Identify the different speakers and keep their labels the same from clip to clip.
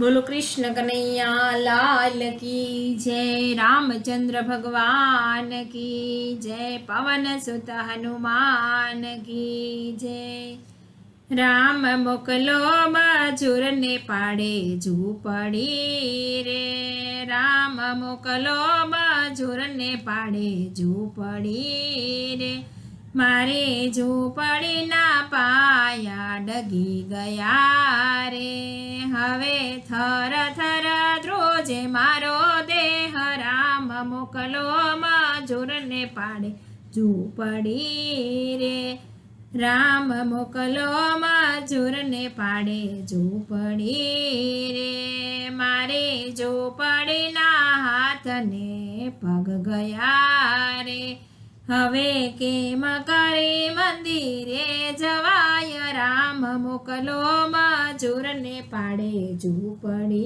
Speaker 1: बोलो कृष्ण कन्हैया लाल की जय। रामचंद्र भगवान की जय। पवन सुत हनुमान की जय। राम मोकलो मजूर ने पाड़े झूपड़ी रे। राम मोकलो मजूर ने पाड़े झूपड़ी रे। मारे झूपड़ी ना पाया डगी गया रे। हवे थर थर द्रोजे मारो देह। राम मोकलो मजूर ने पाड़े झूपड़ी रे। राम मोकलो मजूर ने पाड़े झूपड़ी रे। मारे झूपड़ी ना हाथ ने पग गया रे। हवे केम करे मंदिरे जवाय। राम मोकलो मजूर ने पाड़े झूपड़ी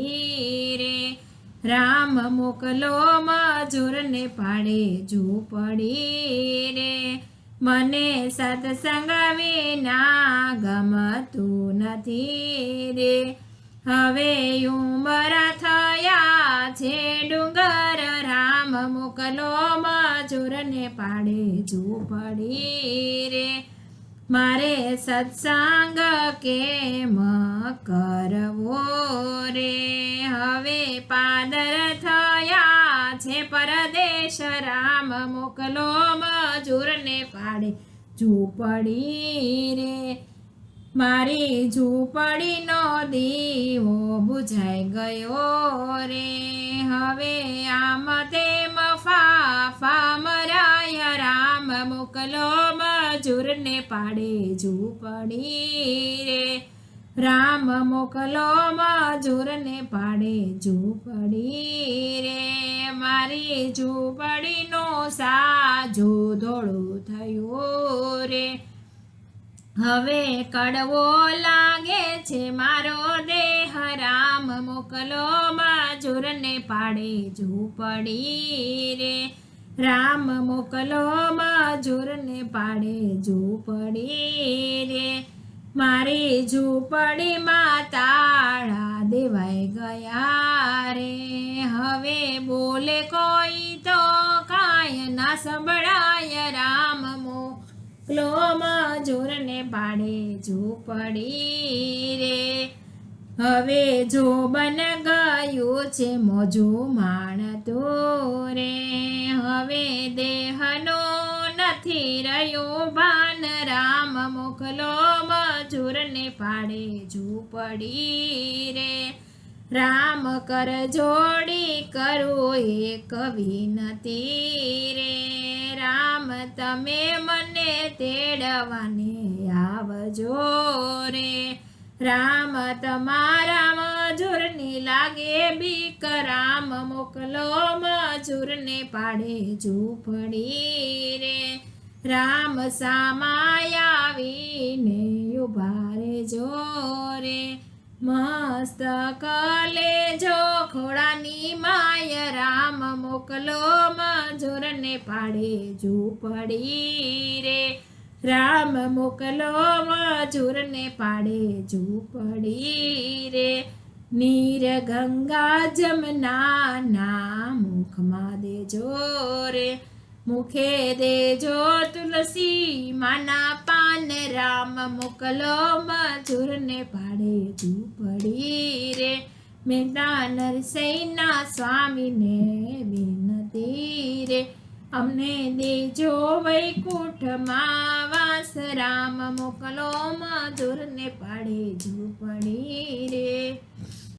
Speaker 1: रे। राम मोकलो मजूर ने पाड़े झूपड़ी रे। मने सत्संग विना गमतुं नथी रे। हवे उमर थया छे डुंगर। राम मोकलो मजूर ने पाड़े झूपड़ी रे। मारे सत्संग केम करवो रे। हवे पादर थया छे परदेश। राम मोकलो मजूर ने पाड़े झूपड़ी रे। मारी झूपड़ी नो दीवो बुझाई गयो रे। हवे आम तेम फाफा मराय। राम मोकलो मजूर ने पाड़े झूपड़ी रे। राम मोकलो मजूर ने पाड़े झूपड़ी रे। मारी झूपड़ी नो साजो धोळो थयो रे। हवे कड़वो लागे छे मारो देह। राम मोकलो मजूर ने पाड़े झूपड़ी रे। राम मोकलो मजूर ने पाड़े झूपड़ी रे। मारी झूपड़ी मां ताळा देवाई गया रे। हवे बोले कोई तो कांई ना संभळाय। राम मोकलो मजूर ने पाड़े झूपड़ी रे। हवे जो बन गयो छे मोजो माणतो रे। हवे देहनो नथी रह्यो भान। राम मोकलो मजूर ने पाड़े झूपड़ी रे। राम कर जोड़ी करो एक विनती रे। राम तमे मने तेड़वाने आवजो रे। राम तमारा मजूरनी लागे बीक। राम मोकलो मजूर ने पाड़े झूपड़ी रे। राम सामाय आवीने उभा रेजो रे। मस्तक लेजो खोड़ानी माय। राम मोकलो मजूर ने पाड़े झूपड़ी रे। राम मोकलो मजूर ने पाड़े झूपड़ी रे। नीर गंगा जमना ना मुख मा देजो रे। मुखे देजो तुलसी माना पान। राम मोकलो मजूर ने पाड़े झूपड़ी रे। मेरा नरसैना स्वामी ने विनती रे। अमने देजो वैकुंठ मां वास। राम मोकलो मजूर ने पाड़े झूपड़ी रे।